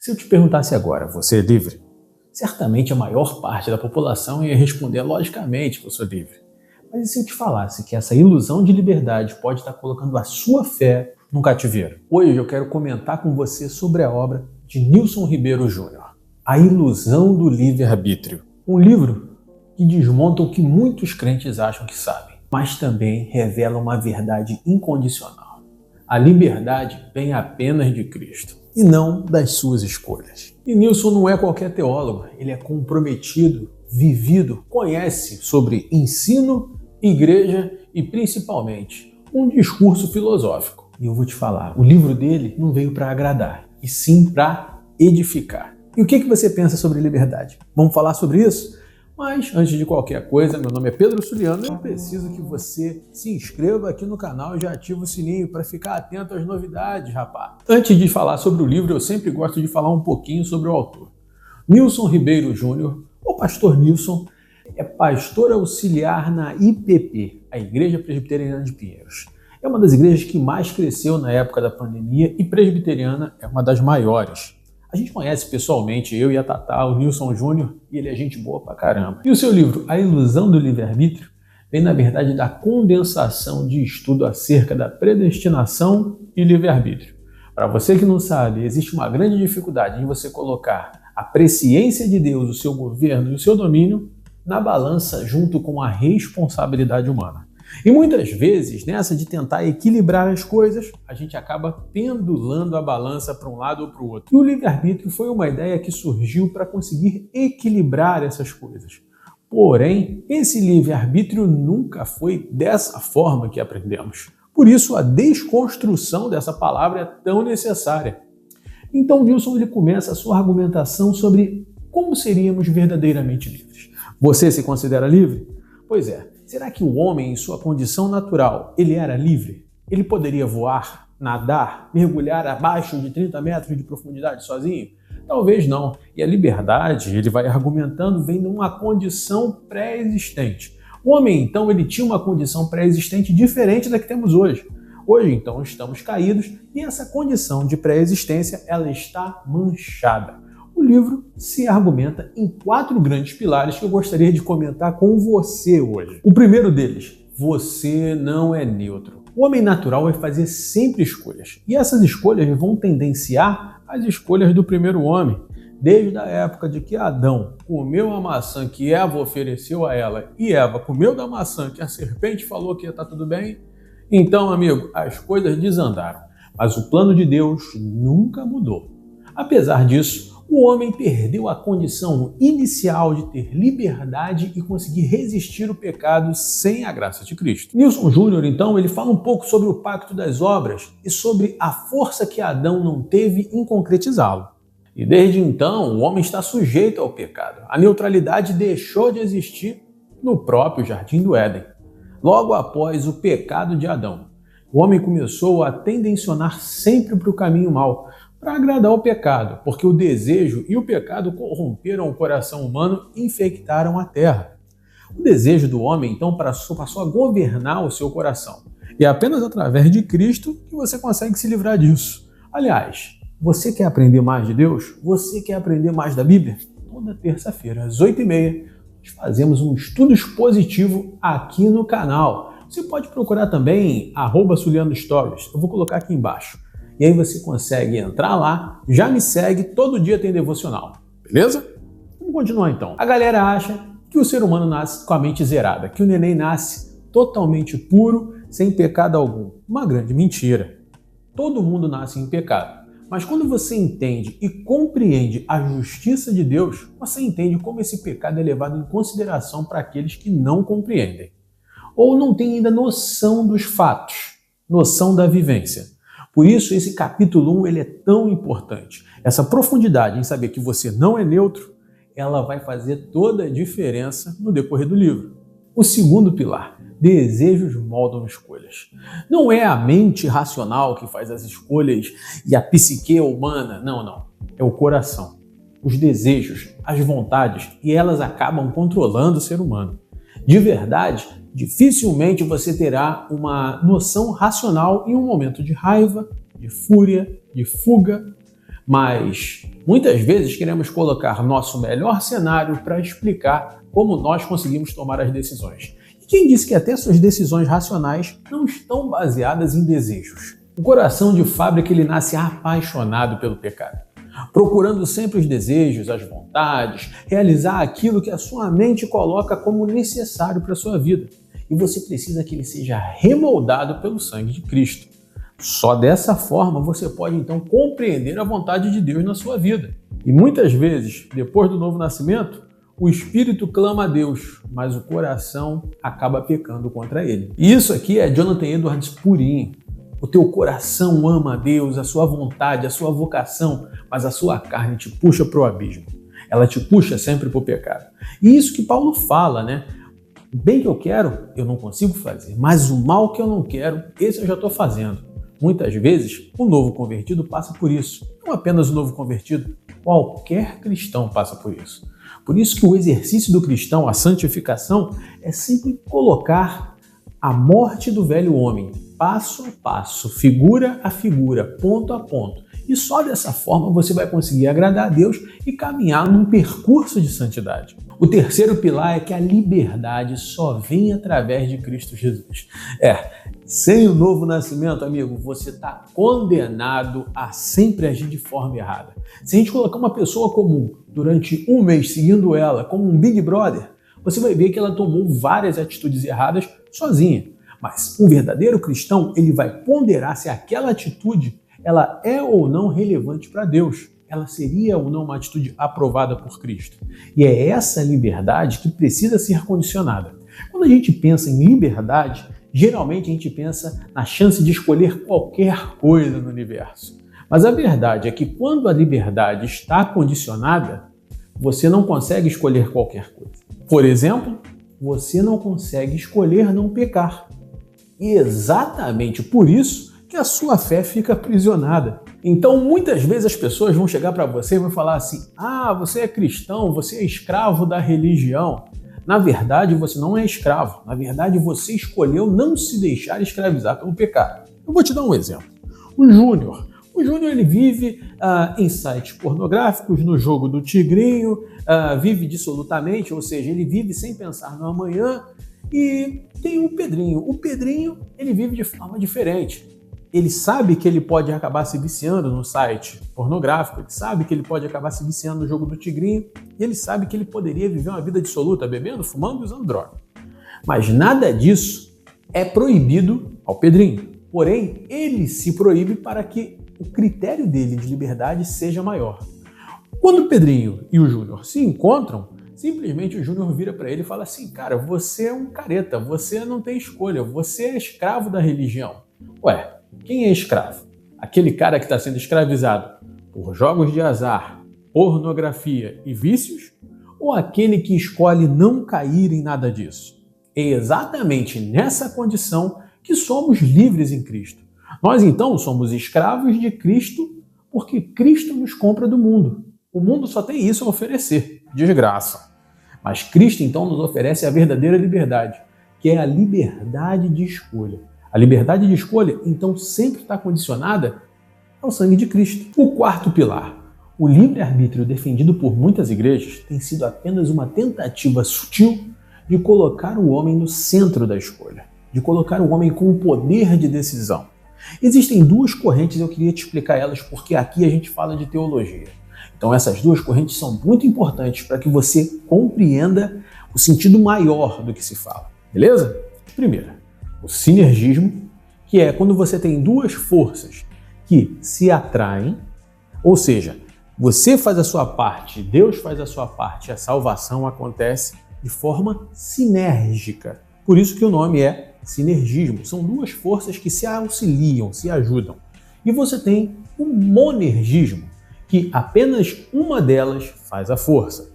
Se eu te perguntasse agora, você é livre? Certamente a maior parte da população ia responder logicamente que eu sou livre. Mas e se eu te falasse que essa ilusão de liberdade pode estar colocando a sua fé num cativeiro? Hoje eu quero comentar com você sobre a obra de Nilson Ribeiro Júnior, A Ilusão do Livre-Arbítrio. Um livro que desmonta o que muitos crentes acham que sabem, mas também revela uma verdade incondicional. A liberdade vem apenas de Cristo e não das suas escolhas. E Nilson não é qualquer teólogo, ele é comprometido, vivido, conhece sobre ensino, igreja e principalmente um discurso filosófico. E eu vou te falar, o livro dele não veio para agradar, e sim para edificar. E o que você pensa sobre liberdade? Vamos falar sobre isso? Mas, antes de qualquer coisa, meu nome é Pedro Suliano e eu preciso que você se inscreva aqui no canal e já ative o sininho para ficar atento às novidades, rapaz. Antes de falar sobre o livro, eu sempre gosto de falar um pouquinho sobre o autor. Nilson Ribeiro Júnior, ou Pastor Nilson, é pastor auxiliar na IPP, a Igreja Presbiteriana de Pinheiros. É uma das igrejas que mais cresceu na época da pandemia e presbiteriana é uma das maiores. A gente conhece pessoalmente, eu e a Tatá, o Nilson Júnior, e ele é gente boa pra caramba. E o seu livro, A Ilusão do Livre-Arbítrio, vem na verdade da condensação de estudo acerca da predestinação e livre-arbítrio. Para você que não sabe, existe uma grande dificuldade em você colocar a presciência de Deus, o seu governo e o seu domínio na balança junto com a responsabilidade humana. E muitas vezes, nessa de tentar equilibrar as coisas, a gente acaba pendulando a balança para um lado ou para o outro. E o livre-arbítrio foi uma ideia que surgiu para conseguir equilibrar essas coisas. Porém, esse livre-arbítrio nunca foi dessa forma que aprendemos. Por isso, a desconstrução dessa palavra é tão necessária. Então, Nilson ele começa a sua argumentação sobre como seríamos verdadeiramente livres. Você se considera livre? Pois é. Será que o homem, em sua condição natural, ele era livre? Ele poderia voar, nadar, mergulhar abaixo de 30 metros de profundidade sozinho? Talvez não. E a liberdade, ele vai argumentando, vem de uma condição pré-existente. O homem, então, ele tinha uma condição pré-existente diferente da que temos hoje. Hoje, então, estamos caídos e essa condição de pré-existência, ela está manchada. O livro se argumenta em 4 grandes pilares que eu gostaria de comentar com você hoje. O primeiro deles, você não é neutro. O homem natural vai fazer sempre escolhas, e essas escolhas vão tendenciar as escolhas do primeiro homem. Desde a época de que Adão comeu a maçã que Eva ofereceu a ela, e Eva comeu da maçã que a serpente falou que ia estar tudo bem, então, amigo, as coisas desandaram. Mas o plano de Deus nunca mudou. Apesar disso, o homem perdeu a condição inicial de ter liberdade e conseguir resistir o pecado sem a graça de Cristo. Nilson Júnior, então, ele fala um pouco sobre o pacto das obras e sobre a força que Adão não teve em concretizá-lo. E desde então, o homem está sujeito ao pecado. A neutralidade deixou de existir no próprio Jardim do Éden. Logo após o pecado de Adão, o homem começou a tendencionar sempre para o caminho mau, para agradar o pecado, porque o desejo e o pecado corromperam o coração humano e infectaram a terra. O desejo do homem, então, passou a governar o seu coração. E é apenas através de Cristo que você consegue se livrar disso. Aliás, você quer aprender mais de Deus? Você quer aprender mais da Bíblia? Toda terça-feira, às 8h30, nós fazemos um estudo expositivo aqui no canal. Você pode procurar também @SulianoStories. Eu vou colocar aqui embaixo. E aí você consegue entrar lá, já me segue, todo dia tem devocional, beleza? Vamos continuar então. A galera acha que o ser humano nasce com a mente zerada, que o neném nasce totalmente puro, sem pecado algum. Uma grande mentira. Todo mundo nasce em pecado. Mas quando você entende e compreende a justiça de Deus, você entende como esse pecado é levado em consideração para aqueles que não compreendem. Ou não têm ainda noção dos fatos, noção da vivência. Por isso, esse capítulo 1 ele é tão importante. Essa profundidade em saber que você não é neutro, ela vai fazer toda a diferença no decorrer do livro. O segundo pilar, desejos moldam escolhas. Não é a mente racional que faz as escolhas e a psique humana, não. É o coração, os desejos, as vontades, e elas acabam controlando o ser humano. De verdade, dificilmente você terá uma noção racional em um momento de raiva, de fúria, de fuga. Mas muitas vezes queremos colocar nosso melhor cenário para explicar como nós conseguimos tomar as decisões. E quem disse que até suas decisões racionais não estão baseadas em desejos? O coração de fábrica ele nasce apaixonado pelo pecado, procurando sempre os desejos, as vontades, realizar aquilo que a sua mente coloca como necessário para a sua vida. E você precisa que ele seja remoldado pelo sangue de Cristo. Só dessa forma você pode então compreender a vontade de Deus na sua vida. E muitas vezes, depois do novo nascimento, o espírito clama a Deus, mas o coração acaba pecando contra ele. E isso aqui é Jonathan Edwards purinho. O teu coração ama a Deus, a sua vontade, a sua vocação, mas a sua carne te puxa para o abismo. Ela te puxa sempre para o pecado. E isso que Paulo fala, né? O bem que eu quero, eu não consigo fazer, mas o mal que eu não quero, esse eu já estou fazendo. Muitas vezes, o novo convertido passa por isso. Não apenas o novo convertido, qualquer cristão passa por isso. Por isso que o exercício do cristão, a santificação, é sempre colocar a morte do velho homem, passo a passo, figura a figura, ponto a ponto. E só dessa forma você vai conseguir agradar a Deus e caminhar num percurso de santidade. O terceiro pilar é que a liberdade só vem através de Cristo Jesus. Sem o novo nascimento, amigo, você está condenado a sempre agir de forma errada. Se a gente colocar uma pessoa comum durante um mês seguindo ela como um Big Brother, você vai ver que ela tomou várias atitudes erradas sozinha. Mas um verdadeiro cristão, ele vai ponderar se aquela atitude ela é ou não relevante para Deus. Ela seria ou não uma atitude aprovada por Cristo. E é essa liberdade que precisa ser condicionada. Quando a gente pensa em liberdade, geralmente a gente pensa na chance de escolher qualquer coisa no universo. Mas a verdade é que quando a liberdade está condicionada, você não consegue escolher qualquer coisa. Por exemplo, você não consegue escolher não pecar. E exatamente por isso que a sua fé fica aprisionada. Então, muitas vezes as pessoas vão chegar para você e vão falar assim: você é cristão, você é escravo da religião. Na verdade, você não é escravo. Na verdade, você escolheu não se deixar escravizar pelo pecado. Eu vou te dar um exemplo. O Júnior. O Júnior ele vive em sites pornográficos, no jogo do tigrinho, vive dissolutamente, ou seja, ele vive sem pensar no amanhã. E tem o Pedrinho. O Pedrinho ele vive de forma diferente. Ele sabe que ele pode acabar se viciando no site pornográfico, ele sabe que ele pode acabar se viciando no jogo do tigrinho, e ele sabe que ele poderia viver uma vida dissoluta, bebendo, fumando e usando droga. Mas nada disso é proibido ao Pedrinho. Porém, ele se proíbe para que o critério dele de liberdade seja maior. Quando o Pedrinho e o Júnior se encontram, simplesmente o Júnior vira para ele e fala assim: cara, você é um careta, você não tem escolha, você é escravo da religião. Ué, quem é escravo? Aquele cara que está sendo escravizado por jogos de azar, pornografia e vícios? Ou aquele que escolhe não cair em nada disso? É exatamente nessa condição que somos livres em Cristo. Nós então somos escravos de Cristo porque Cristo nos compra do mundo. O mundo só tem isso a oferecer, desgraça. Mas Cristo então nos oferece a verdadeira liberdade, que é a liberdade de escolha. A liberdade de escolha, então, sempre está condicionada ao sangue de Cristo. O quarto pilar, o livre-arbítrio defendido por muitas igrejas, tem sido apenas uma tentativa sutil de colocar o homem no centro da escolha, de colocar o homem com o poder de decisão. Existem duas correntes, eu queria te explicar elas, porque aqui a gente fala de teologia. Então, essas duas correntes são muito importantes para que você compreenda o sentido maior do que se fala, beleza? Primeira, o sinergismo, que é quando você tem duas forças que se atraem, ou seja, você faz a sua parte, Deus faz a sua parte, a salvação acontece de forma sinérgica. Por isso que o nome é sinergismo. São duas forças que se auxiliam, se ajudam. E você tem o monergismo, que apenas uma delas faz a força.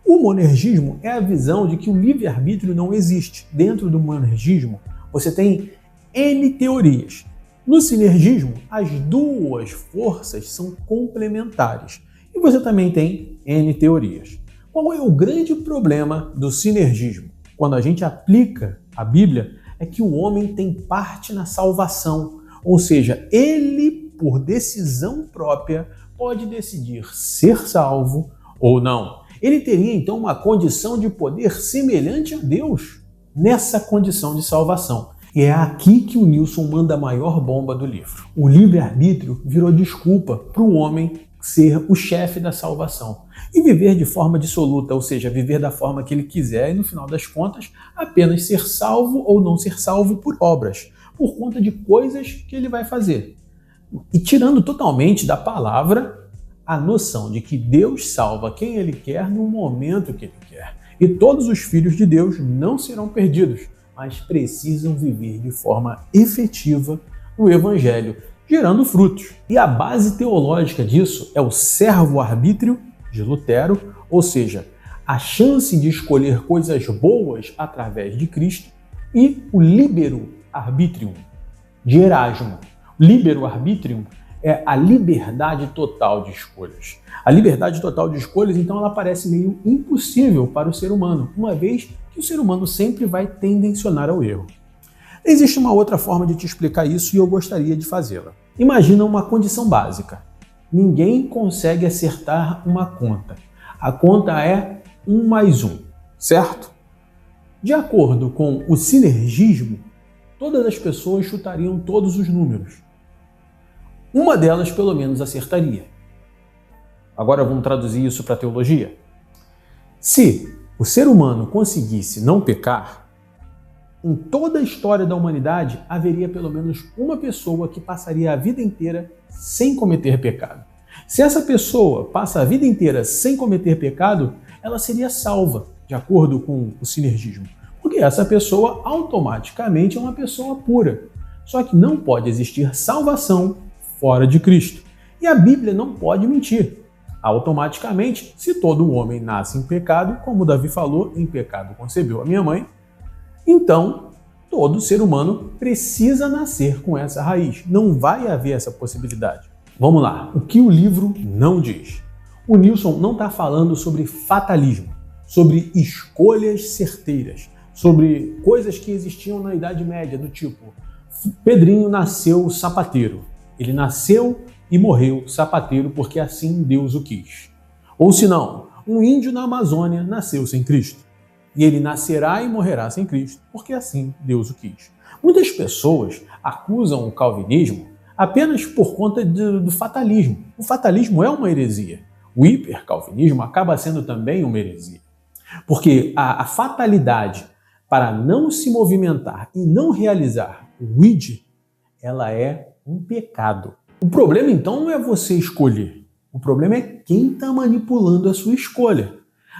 O monergismo é a visão de que o livre-arbítrio não existe. Dentro do monergismo, você tem N teorias. No sinergismo, as duas forças são complementares. E você também tem N teorias. Qual é o grande problema do sinergismo? Quando a gente aplica a Bíblia, é que o homem tem parte na salvação. Ou seja, ele, por decisão própria, pode decidir ser salvo ou não. Ele teria então uma condição de poder semelhante a Deus nessa condição de salvação. E é aqui que o Nilson manda a maior bomba do livro. O livre-arbítrio virou desculpa para o homem ser o chefe da salvação e viver de forma dissoluta, ou seja, viver da forma que ele quiser e, no final das contas, apenas ser salvo ou não ser salvo por obras, por conta de coisas que ele vai fazer. E tirando totalmente da palavra a noção de que Deus salva quem Ele quer no momento que Ele quer. E todos os filhos de Deus não serão perdidos, mas precisam viver de forma efetiva no Evangelho, gerando frutos. E a base teológica disso é o servo-arbítrio de Lutero, ou seja, a chance de escolher coisas boas através de Cristo, e o libero-arbitrium de Erasmo. Libero-arbitrium é a liberdade total de escolhas. A liberdade total de escolhas, então, ela parece meio impossível para o ser humano, uma vez que o ser humano sempre vai tendencionar ao erro. Existe uma outra forma de te explicar isso e eu gostaria de fazê-la. Imagina uma condição básica. Ninguém consegue acertar uma conta. A conta é 1 mais 1, certo? De acordo com o sinergismo, todas as pessoas chutariam todos os números. Uma delas, pelo menos, acertaria. Agora vamos traduzir isso para a teologia. Se o ser humano conseguisse não pecar, em toda a história da humanidade haveria pelo menos uma pessoa que passaria a vida inteira sem cometer pecado. Se essa pessoa passa a vida inteira sem cometer pecado, ela seria salva, de acordo com o sinergismo, porque essa pessoa automaticamente é uma pessoa pura. Só que não pode existir salvação fora de Cristo. E a Bíblia não pode mentir. Automaticamente, se todo homem nasce em pecado, como Davi falou, em pecado concebeu a minha mãe, então todo ser humano precisa nascer com essa raiz. Não vai haver essa possibilidade. Vamos lá, o que o livro não diz? O Nilson não está falando sobre fatalismo, sobre escolhas certeiras, sobre coisas que existiam na Idade Média, do tipo, Pedrinho nasceu sapateiro. Ele nasceu e morreu sapateiro porque assim Deus o quis. Ou se não, um índio na Amazônia nasceu sem Cristo. E ele nascerá e morrerá sem Cristo porque assim Deus o quis. Muitas pessoas acusam o calvinismo apenas por conta do fatalismo. O fatalismo é uma heresia. O hipercalvinismo acaba sendo também uma heresia. Porque a fatalidade para não se movimentar e não realizar o id, ela é um pecado. O problema, então, não é você escolher. O problema é quem está manipulando a sua escolha.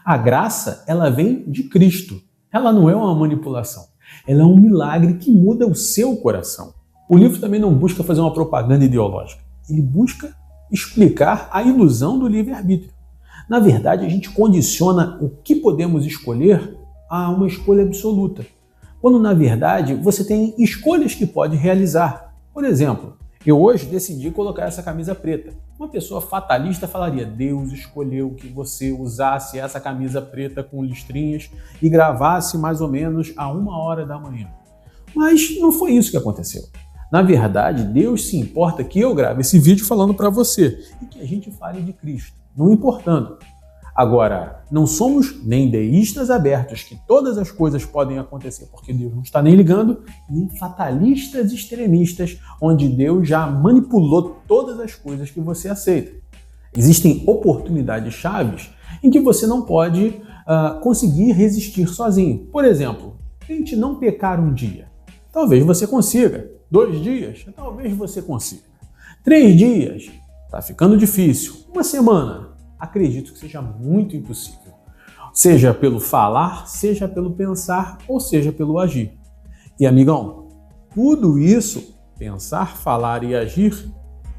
A graça, ela vem de Cristo. Ela não é uma manipulação. Ela é um milagre que muda o seu coração. O livro também não busca fazer uma propaganda ideológica. Ele busca explicar a ilusão do livre-arbítrio. Na verdade, a gente condiciona o que podemos escolher a uma escolha absoluta. Quando, na verdade, você tem escolhas que pode realizar. Por exemplo, eu hoje decidi colocar essa camisa preta. Uma pessoa fatalista falaria: Deus escolheu que você usasse essa camisa preta com listrinhas e gravasse mais ou menos a 1h da manhã. Mas não foi isso que aconteceu. Na verdade, Deus se importa que eu grave esse vídeo falando para você e que a gente fale de Cristo, não importando. Agora, não somos nem deístas abertos, que todas as coisas podem acontecer porque Deus não está nem ligando, nem fatalistas extremistas, onde Deus já manipulou todas as coisas que você aceita. Existem oportunidades chaves em que você não pode conseguir resistir sozinho. Por exemplo, tente não pecar um dia. Talvez você consiga. 2 dias, talvez você consiga. 3 dias, está ficando difícil. 1 semana, acredito que seja muito impossível. Seja pelo falar, seja pelo pensar, ou seja pelo agir. E amigão, tudo isso, pensar, falar e agir,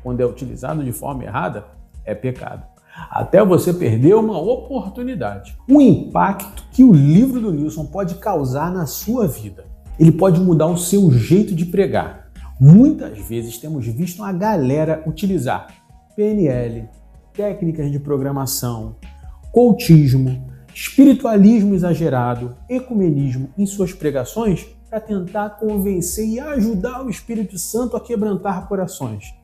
quando é utilizado de forma errada, é pecado. Até você perder uma oportunidade. Um impacto que o livro do Nilson pode causar na sua vida. Ele pode mudar o seu jeito de pregar. Muitas vezes temos visto a galera utilizar PNL, técnicas de programação, coachismo, espiritualismo exagerado, ecumenismo em suas pregações para tentar convencer e ajudar o Espírito Santo a quebrantar corações.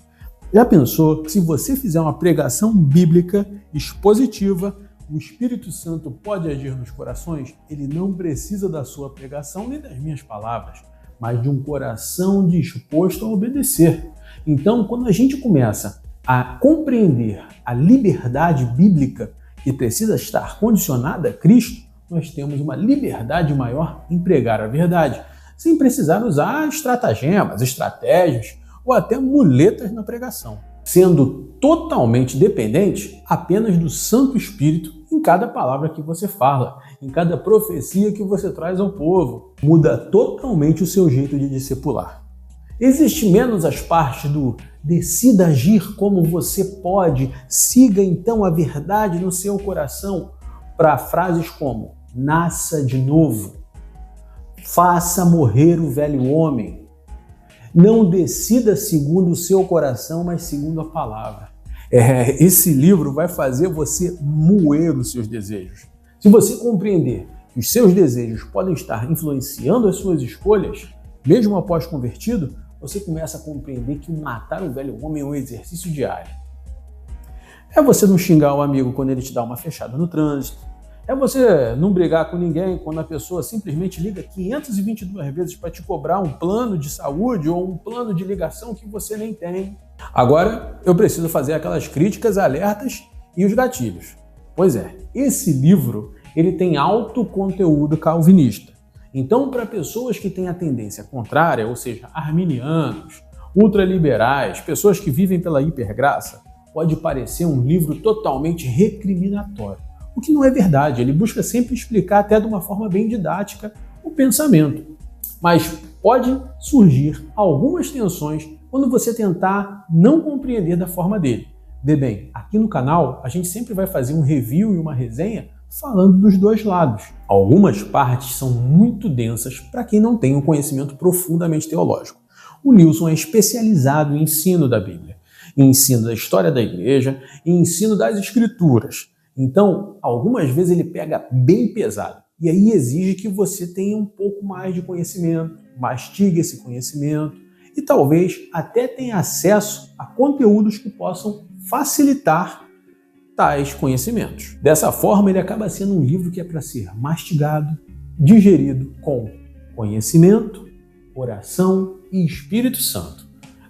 Já pensou que se você fizer uma pregação bíblica expositiva, o Espírito Santo pode agir nos corações? Ele não precisa da sua pregação nem das minhas palavras, mas de um coração disposto a obedecer. Então, quando a gente começa a compreender a liberdade bíblica que precisa estar condicionada a Cristo, nós temos uma liberdade maior em pregar a verdade, sem precisar usar estratagemas, estratégias ou até muletas na pregação, sendo totalmente dependente apenas do Santo Espírito em cada palavra que você fala, em cada profecia que você traz ao povo. Muda totalmente o seu jeito de discipular. Existe menos as partes do decida agir como você pode, siga então a verdade no seu coração, para frases como nasça de novo, faça morrer o velho homem, não decida segundo o seu coração, mas segundo a palavra. Esse livro vai fazer você moer os seus desejos. Se você compreender que os seus desejos podem estar influenciando as suas escolhas, mesmo após convertido, você começa a compreender que matar o velho homem é um exercício diário. É você não xingar o amigo quando ele te dá uma fechada no trânsito. É você não brigar com ninguém quando a pessoa simplesmente liga 522 vezes para te cobrar um plano de saúde ou um plano de ligação que você nem tem. Agora, eu preciso fazer aquelas críticas, alertas e os gatilhos. Pois é, esse livro ele tem alto conteúdo calvinista. Então, para pessoas que têm a tendência contrária, ou seja, arminianos, ultraliberais, pessoas que vivem pela hipergraça, pode parecer um livro totalmente recriminatório. O que não é verdade, ele busca sempre explicar até de uma forma bem didática o pensamento. Mas pode surgir algumas tensões quando você tentar não compreender da forma dele. Vê bem, aqui no canal a gente sempre vai fazer um review e uma resenha falando dos dois lados. Algumas partes são muito densas para quem não tem um conhecimento profundamente teológico. O Nilson é especializado em ensino da Bíblia, em ensino da história da igreja e ensino das escrituras. Então, algumas vezes ele pega bem pesado e aí exige que você tenha um pouco mais de conhecimento, mastigue esse conhecimento e talvez até tenha acesso a conteúdos que possam facilitar tais conhecimentos. Dessa forma, ele acaba sendo um livro que é para ser mastigado, digerido com conhecimento, oração e Espírito Santo.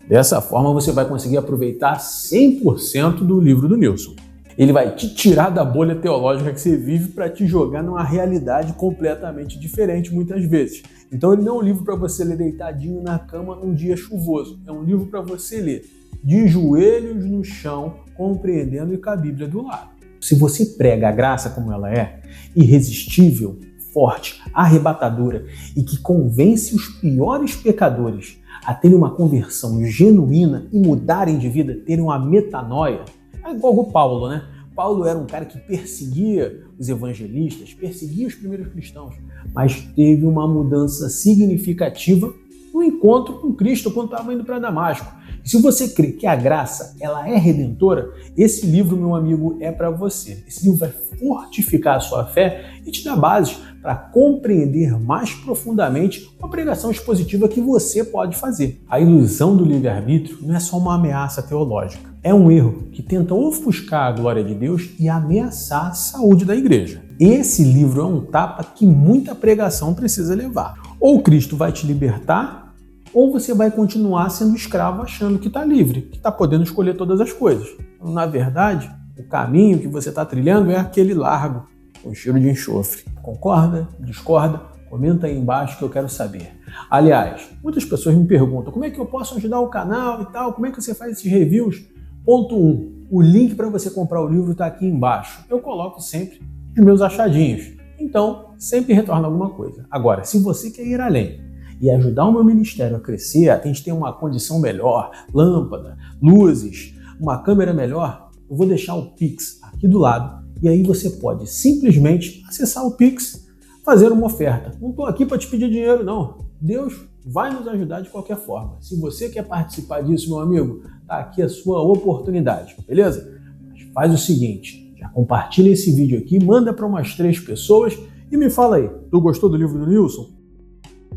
Dessa forma, você vai conseguir aproveitar 100% do livro do Nilson. Ele vai te tirar da bolha teológica que você vive para te jogar numa realidade completamente diferente muitas vezes. Então ele não é um livro para você ler deitadinho na cama num dia chuvoso. É um livro para você ler de joelhos no chão, compreendendo e com a Bíblia do lado. Se você prega a graça como ela é, irresistível, forte, arrebatadora e que convence os piores pecadores a terem uma conversão genuína e mudarem de vida, terem uma metanoia, é igual o Paulo, né? Paulo era um cara que perseguia os evangelistas, perseguia os primeiros cristãos, mas teve uma mudança significativa no encontro com Cristo quando estava indo para Damasco. E se você crê que a graça ela é redentora, esse livro, meu amigo, é para você. Esse livro vai fortificar a sua fé e te dar bases para compreender mais profundamente uma pregação expositiva que você pode fazer. A ilusão do livre-arbítrio não é só uma ameaça teológica. É um erro que tenta ofuscar a glória de Deus e ameaçar a saúde da igreja. Esse livro é um tapa que muita pregação precisa levar. Ou Cristo vai te libertar, ou você vai continuar sendo escravo achando que está livre, que está podendo escolher todas as coisas. Na verdade, o caminho que você está trilhando é aquele largo, com cheiro de enxofre. Concorda? Discorda? Comenta aí embaixo que eu quero saber. Aliás, muitas pessoas me perguntam como é que eu posso ajudar o canal e tal, como é que você faz esses reviews? Ponto 1. O link para você comprar o livro está aqui embaixo. Eu coloco sempre os meus achadinhos. Então, sempre retorna alguma coisa. Agora, se você quer ir além e ajudar o meu ministério a crescer, a gente ter uma condição melhor, lâmpada, luzes, uma câmera melhor, eu vou deixar o Pix aqui do lado e aí você pode simplesmente acessar o Pix, fazer uma oferta. Não estou aqui para te pedir dinheiro, não. Deus vai nos ajudar de qualquer forma. Se você quer participar disso, meu amigo, tá aqui a sua oportunidade, beleza? Mas faz o seguinte, já compartilha esse vídeo aqui, manda para umas 3 pessoas e me fala aí, tu gostou do livro do Nilson?